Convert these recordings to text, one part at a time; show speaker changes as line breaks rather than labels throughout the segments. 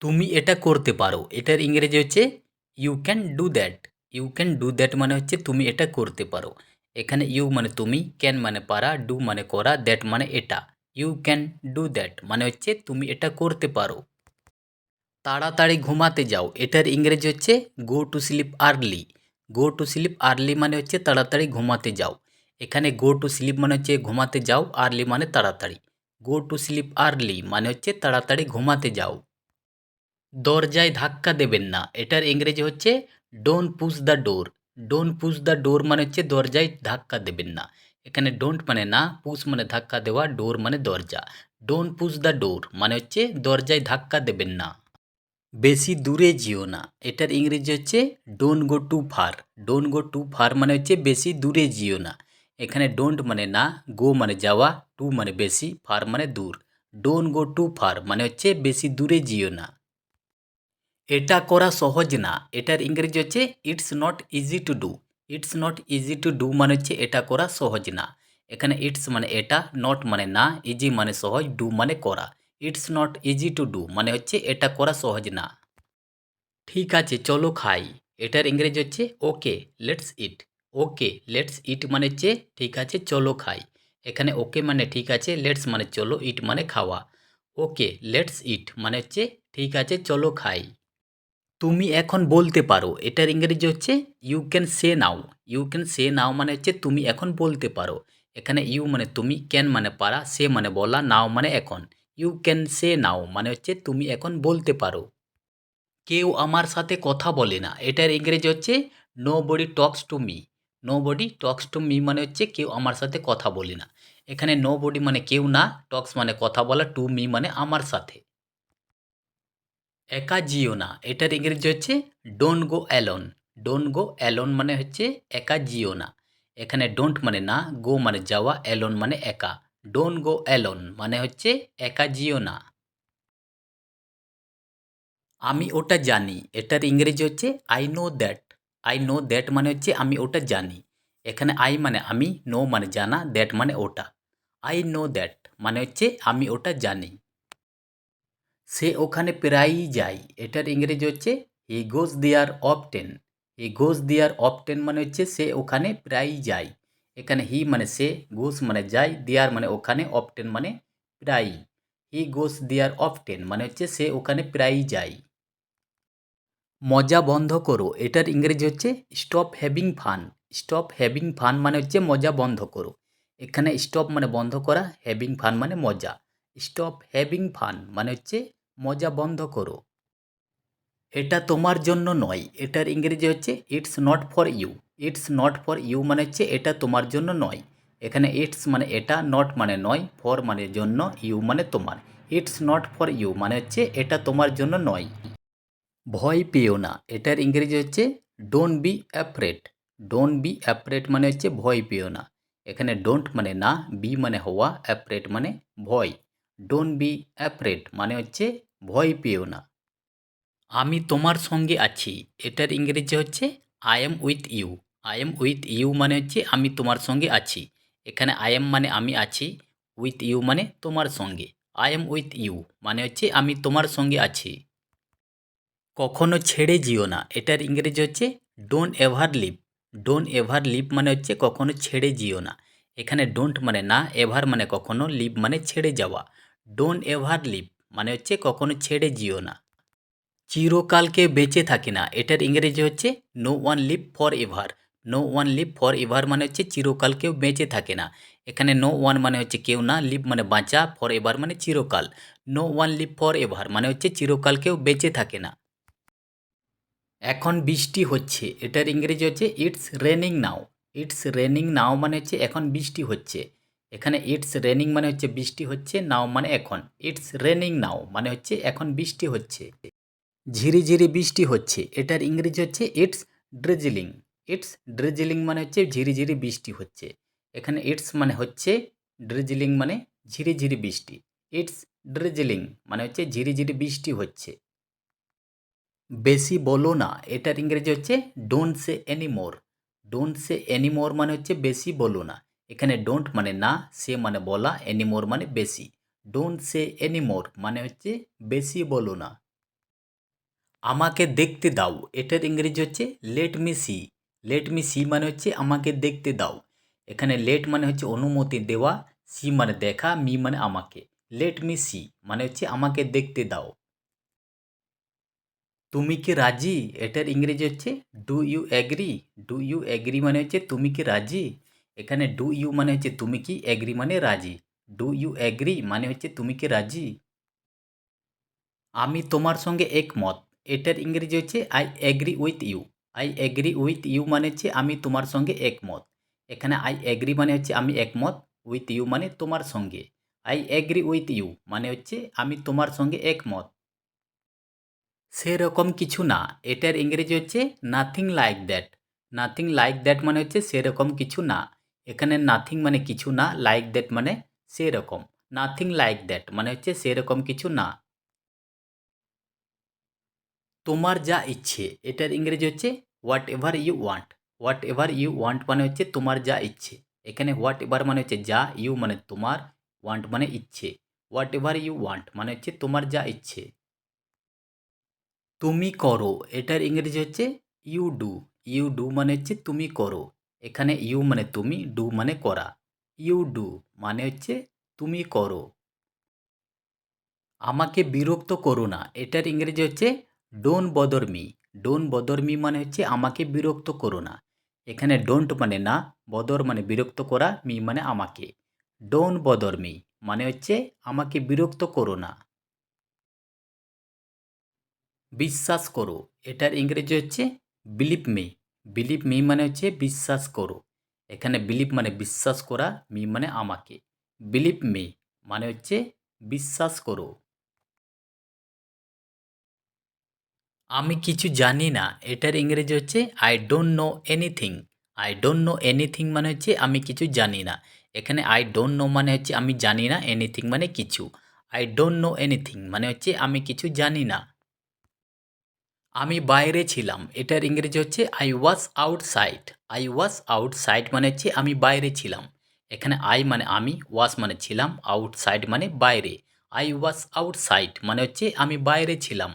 তুমি এটা করতে পারো, এটার ইংরেজি হচ্ছে you can do that. You can do that মানে হচ্ছে তুমি এটা করতে পারো। এখানে ইউ মানে তুমি, ক্যান মানে পারা, ডু মানে করা, দ্যাট মানে এটা। ইউ ক্যান ডু দ্যাট মানে হচ্ছে তুমি এটা করতে পারো। তাড়াতাড়ি ঘুমাতে যাও, এটার ইংরেজি হচ্ছে go to sleep early. Go to sleep early মানে হচ্ছে তাড়াতাড়ি ঘুমাতে যাও। এখানে গো টু স্লিপ মানে হচ্ছে ঘুমাতে যাও, আর্লি মানে তাড়াতাড়ি। গো টু স্লিপ আর্লি মানে হচ্ছে তাড়াতাড়ি ঘুমাতে যাও। দরজায় ধাক্কা দেবেন না, এটার ইংরেজি হচ্ছে don't push the door. Don't push the door মানে হচ্ছে দরজায় ধাক্কা দেবেন না। এখানে ডোন্ট মানে না, পুশ মানে ধাক্কা দেওয়া, ডোর মানে দরজা। ডোন্ট পুশ দ্য ডোর মানে হচ্ছে দরজায় ধাক্কা দেবেন না। বেশি দূরে যেও না, এটার ইংরেজি হচ্ছে don't go too far. Don't go too far মানে হচ্ছে বেশি দূরে যেও না। এখানে ডোন্ট মানে না, গো মানে যাওয়া, টু মানে বেশি, ফার মানে দূর। ডোন্ট গো টু ফার মানে হচ্ছে বেশি দূরে যেও না। এটা করা সহজ না, এটার ইংরেজি হচ্ছে it's not easy to do. It's not easy to do মানে হচ্ছে এটা করা সহজ না। এখানে ইটস মানে এটা, নট মানে না, ইজি মানে সহজ, ডু মানে করা। It's not easy to do মানে হচ্ছে এটা করা সহজ না। ঠিক আছে চলো খাই, এটার ইংরেজি হচ্ছে okay let's eat. Okay let's eat মানে হচ্ছে ঠিক আছে চলো খাই। এখানে ওকে মানে ঠিক আছে, লেটস মানে চলো, ইট মানে খাওয়া। ওকে লেটস ইট মানে হচ্ছে ঠিক আছে চলো খাই। তুমি এখন বলতে পারো, এটার ইংরেজি হচ্ছে you can say now. You can say now মানে হচ্ছে তুমি এখন বলতে পারো। এখানে ইউ মানে তুমি, ক্যান মানে পারা, সে মানে বলা, নাও মানে এখন। ইউ ক্যান সে নাও মানে হচ্ছে তুমি এখন বলতে পারো। কেউ আমার সাথে কথা বলে না, এটার ইংরেজি হচ্ছে nobody talks to me. Nobody talks to me মানে হচ্ছে কেউ আমার সাথে কথা বলে না। এখানে নো বডি মানে কেউ না, টক্স মানে কথা বলা, টু মি মানে আমার সাথে। একা যেও না, এটার ইংরেজি হচ্ছে don't go alone. Don't go alone মানে হচ্ছে একা যেও না। এখানে ডোন্ট মানে না, গো মানে যাওয়া, অ্যালোন মানে একা। ডোন্ট গো অ্যালোন মানে হচ্ছে একা যেও না। আমি ওটা জানি, এটার ইংরেজি হচ্ছে I know that. I know that মানে হচ্ছে আমি ওটা জানি। এখানে আই মানে আমি, নো মানে জানা, দ্যাট মানে ওটা। আই নো দ্যাট মানে হচ্ছে আমি ওটা জানি। সে ওখানে প্রায়ই যায়, এটার ইংরেজি হচ্ছে হি গোজ দেয়ার অফটেন। হি গোজ দেয়ার অফটেন মানে হচ্ছে সে ওখানে প্রায়ই যায়। এখানে হি মানে সে, গোজ মানে যায়, দেয়ার মানে ওখানে, অফটেন মানে প্রায়ই। হি গোজ দেয়ার অফটেন মানে হচ্ছে সে ওখানে প্রায়ই যায়। মজা বন্ধ করো, এটার ইংরেজি হচ্ছে stop having fun. Stop having fun মানে হচ্ছে মজা বন্ধ করো। এখানে স্টপ মানে বন্ধ করা, হ্যাভিং ফান মানে মজা। স্টপ হ্যাভিং ফান মানে হচ্ছে মজা বন্ধ করো। এটা তোমার জন্য নয়, এটার ইংরেজি হচ্ছে it's not for you. It's not for you মানে হচ্ছে এটা তোমার জন্য নয়। এখানে ইটস মানে এটা, নট মানে নয়, ফর মানে জন্য, ইউ মানে তোমার। ইটস নট ফর ইউ মানে হচ্ছে এটা তোমার জন্য নয়। ভয় পেও না, এটার ইংরেজি হচ্ছে don't be afraid. Don't be afraid মানে হচ্ছে ভয় পেও না। এখানে ডোন্ট মানে না, বি মানে হওয়া, অ্যাফ্রেড মানে ভয়। ডোন্ট বি অ্যাফ্রেড মানে হচ্ছে ভয় পেও না। আমি তোমার সঙ্গে আছি, এটার ইংরেজি হচ্ছে I am with you. I am with you মানে হচ্ছে আমি তোমার সঙ্গে আছি। এখানে আই এম মানে আমি আছি, উইথ ইউ মানে তোমার সঙ্গে। আই এম উইথ ইউ মানে হচ্ছে আমি তোমার সঙ্গে আছি। কখনো ছেড়ে যেও না, এটার ইংরেজি হচ্ছে don't ever leave. Don't ever leave মানে হচ্ছে কখনো ছেড়ে যেও না। এখানে ডোন্ট মানে না, এভার মানে কখনো, লিভ মানে ছেড়ে যাওয়া। ডোন্ট এভার লিভ মানে হচ্ছে কখনো ছেড়ে যেও না। চিরকালকে বেঁচে থাকে না, এটার ইংরেজি হচ্ছে no one live forever. No one live forever মানে হচ্ছে চিরকাল কেউ বেঁচে থাকে না। এখানে নো ওয়ান মানে হচ্ছে কেউ না, লিভ মানে বাঁচা, ফর এভার মানে চিরকাল। No one live forever মানে হচ্ছে চিরকাল কেউ বেঁচে থাকে না। এখন বৃষ্টি হচ্ছে, এটার ইংরেজি হচ্ছে it's raining now. It's raining now মানে হচ্ছে এখন বৃষ্টি হচ্ছে। এখানে ইটস রেনিং মানে হচ্ছে বৃষ্টি হচ্ছে, নাও মানে এখন। ইটস রেনিং নাও মানে হচ্ছে এখন বৃষ্টি হচ্ছে। ঝিরিঝিরি বৃষ্টি হচ্ছে, এটার ইংরেজি হচ্ছে ইটস ড্রিজলিং। ইটস ড্রিজলিং মানে হচ্ছে ঝিরিঝিরি বৃষ্টি হচ্ছে। এখানে ইটস মানে হচ্ছে, ড্রিজলিং মানে ঝিরিঝিরি বৃষ্টি। ইটস ড্রিজলিং মানে হচ্ছে ঝিরিঝিরি বৃষ্টি হচ্ছে। বেশি বলো না, এটার ইংরেজি হচ্ছে don't say anymore. Don't say anymore মানে হচ্ছে বেশি বলো না। এখানে ডোন্ট মানে না, সে মানে বলা, এনিমোর মানে বেশি। ডোন্ট সে এনিমোর মানে হচ্ছে বেশি বলো না। আমাকে দেখতে দাও এটার ইংরেজি হচ্ছে let me see. Let me see মানে হচ্ছে আমাকে দেখতে দাও। এখানে লেট মানে হচ্ছে অনুমতি দেওয়া, সি মানে দেখা, মি মানে আমাকে। লেট মি সি মানে হচ্ছে আমাকে দেখতে দাও। তুমি কি রাজি এটার ইংরেজি হচ্ছে do you agree. Do you agree মানে হচ্ছে তুমি কি রাজি। এখানে ডু ইউ মানে হচ্ছে তুমি কি, এগ্রি মানে রাজি। ডু ইউ এগ্রি মানে হচ্ছে তুমি কি রাজি। আমি তোমার সঙ্গে একমত এটার ইংরেজি হচ্ছে I agree with you. I agree with you মানে হচ্ছে আমি তোমার সঙ্গে একমত। এখানে আই এগ্রি মানে হচ্ছে আমি একমত, উইথ ইউ মানে তোমার সঙ্গে। আই এগ্রি উইথ ইউ মানে হচ্ছে আমি তোমার সঙ্গে একমত। সেরকম কিছু না এটার ইংরেজি হচ্ছে nothing like that. Nothing like that মানে হচ্ছে সেরকম কিছু না। এখানে নাথিং মানে কিছু না, লাইক দ্যাট মানে সেরকম। নাথিং লাইক দ্যাট মানে হচ্ছে সেরকম কিছু না। তোমার যা ইচ্ছে এটার ইংরেজি হচ্ছে whatever you want. Whatever you want মানে হচ্ছে তোমার যা ইচ্ছে। এখানে হোয়াট এভার মানে হচ্ছে যা, ইউ মানে তোমার, ওয়ান্ট মানে ইচ্ছে। হোয়াট এভার ইউ ওয়ান্ট মানে হচ্ছে তোমার যা ইচ্ছে। তুমি করো এটার ইংরেজি হচ্ছে ইউ ডু। ইউ ডু মানে হচ্ছে তুমি করো। এখানে ইউ মানে তুমি, ডু মানে করা। ইউ ডু মানে হচ্ছে তুমি করো। আমাকে বিরক্ত করো না এটার ইংরেজি হচ্ছে don't bother me. Don't bother me মানে হচ্ছে আমাকে বিরক্ত করো না। এখানে ডোন্ট মানে না, বদর মানে বিরক্ত করা, মি মানে আমাকে। ডোন্ট বদর মি মানে হচ্ছে আমাকে বিরক্ত করো না। বিশ্বাস করো এটার ইংরেজি হচ্ছে বিলিভ মি। বিলিভ মি মানে হচ্ছে বিশ্বাস করো। এখানে বিলিভ মানে বিশ্বাস করা, মি মানে আমাকে। বিলিভ মি মানে হচ্ছে বিশ্বাস করো। আমি কিছু জানি না এটার ইংরেজি হচ্ছে I don't know anything. I don't know anything মানে হচ্ছে আমি কিছু জানি না। এখানে আই ডোন্ট নো মানে হচ্ছে আমি জানি না, এনিথিং মানে কিছু। আই ডোন্ট নো এনিথিং মানে হচ্ছে আমি কিছু জানি না। আমি বাইরে ছিলাম এটার ইংরেজি হচ্ছে I was outside. I was outside মানে হচ্ছে আমি বাইরে ছিলাম। এখানে আই মানে আমি, ওয়াজ মানে ছিলাম, আউটসাইড মানে বাইরে। আই ওয়াজ আউটসাইড মানে হচ্ছে আমি বাইরে ছিলাম।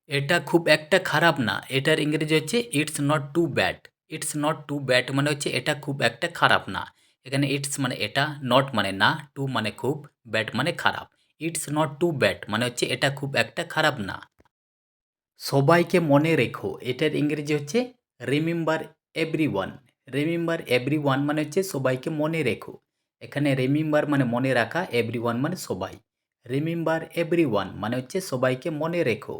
এটা খুব একটা খারাপ না এটার ইংরেজি হচ্ছে it's not too bad. It's not too bad মানে হচ্ছে এটা খুব একটা খারাপ না। এখানে ইটস মানে এটা, নট মানে না, টু মানে খুব, ব্যাড মানে খারাপ। ইটস নট টু ব্যাড মানে হচ্ছে এটা খুব একটা খারাপ না। সবাইকে মনে রেখো এটার ইংরেজি হচ্ছে রিমেম্বার এভরিওয়ান। রিমেম্বার এভরিওয়ান মানে হচ্ছে সবাইকে মনে রেখো। এখানে রিমেম্বার মানে মনে রাখা, এভরিওয়ান মানে সবাই। রিমেম্বার এভরিওয়ান মানে হচ্ছে সবাইকে মনে রেখো।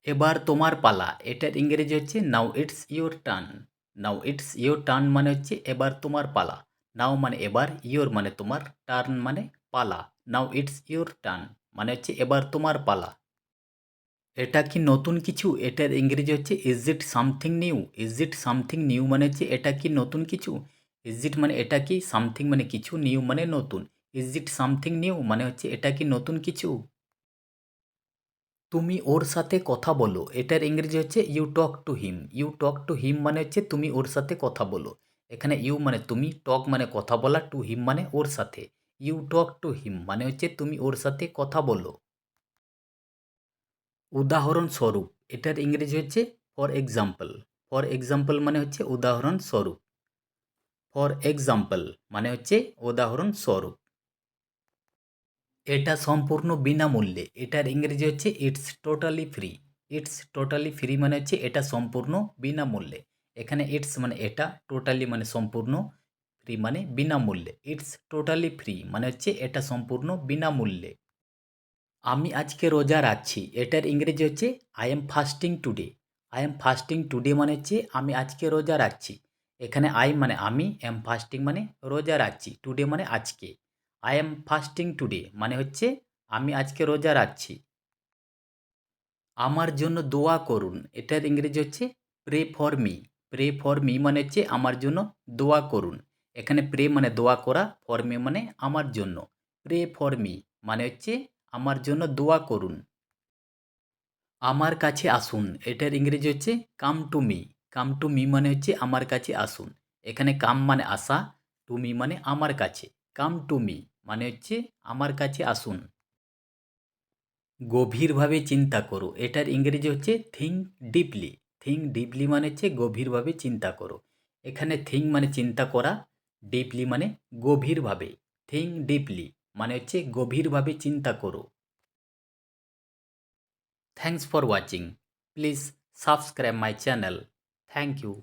এবার তোমার পালা এটার ইংরেজি হচ্ছে now it's your turn. Now it's your turn মানে হচ্ছে এবার তোমার পালা। নাও মানে এবার, ইয়োর মানে তোমার, টার্ন মানে পালা। নাও ইটস ইয়োর টার্ন মানে হচ্ছে এবার তোমার পালা। এটা কি নতুন কিছু এটার ইংরেজি হচ্ছে is it something new. Is it something new মানে হচ্ছে এটা কি নতুন কিছু। ইজ ইট মানে এটা কি, সামথিং মানে কিছু, নিউ মানে নতুন। ইজ ইট সামথিং নিউ মানে হচ্ছে এটা কি নতুন কিছু। তুমি ওর সাথে কথা বলো এটার ইংরেজি হচ্ছে you talk to him. You talk to him মানে হচ্ছে তুমি ওর সাথে কথা বলো। এখানে ইউ মানে তুমি, টক মানে কথা বলা, টু হিম মানে ওর সাথে। ইউ টক টু হিম মানে হচ্ছে তুমি ওর সাথে কথা বলো। উদাহরণস্বরূপ এটার ইংরেজি হচ্ছে ফর এক্সাম্পল। ফর এক্সাম্পল মানে হচ্ছে উদাহরণস্বরূপ। ফর এক্সাম্পল মানে হচ্ছে উদাহরণস্বরূপ। এটা সম্পূর্ণ বিনামূল্যে এটার ইংরেজি হচ্ছে it's totally free. It's totally free মানে হচ্ছে এটা সম্পূর্ণ বিনামূল্যে। এখানে ইটস মানে এটা, টোটালি মানে সম্পূর্ণ, ফ্রি মানে বিনামূল্যে। ইটস টোটালি ফ্রি মানে হচ্ছে এটা সম্পূর্ণ বিনামূল্যে। আমি আজকে রোজা রাখছি এটার ইংরেজি হচ্ছে I M fasting today. I am fasting today মানে হচ্ছে আমি আজকে রোজা রাখছি। এখানে আই মানে আমি, এম ফাস্টিং মানে রোজা রাখছি, টুডে মানে আজকে। আই এম ফাস্টিং টুডে মানে হচ্ছে আমি আজকে রোজা রাখছি। আমার জন্য দোয়া করুন এটার ইংরেজি হচ্ছে pray for me. Pray for me মানে হচ্ছে আমার জন্য দোয়া করুন। এখানে প্রে মানে দোয়া করা, ফর মি মানে আমার জন্য। প্রে ফর মি মানে হচ্ছে আমার জন্য দোয়া করুন। আমার কাছে আসুন এটার ইংরেজি হচ্ছে come to me. Come to me মানে হচ্ছে আমার কাছে আসুন। এখানে কাম মানে আসা, টু মি মানে আমার কাছে। কাম টু মি মানে হচ্ছে আমার কাছে আসুন। গভীরভাবে চিন্তা করো, এটার ইংরেজি হচ্ছে থিঙ্ক ডিপলি। থিঙ্ক ডিপলি মানে হচ্ছে গভীরভাবে চিন্তা করো। এখানে থিঙ্ক মানে চিন্তা করা, ডিপলি মানে গভীরভাবে। থিঙ্ক ডিপলি মানে হচ্ছে গভীরভাবে চিন্তা করো। Thanks for watching. Please subscribe my channel. Thank you.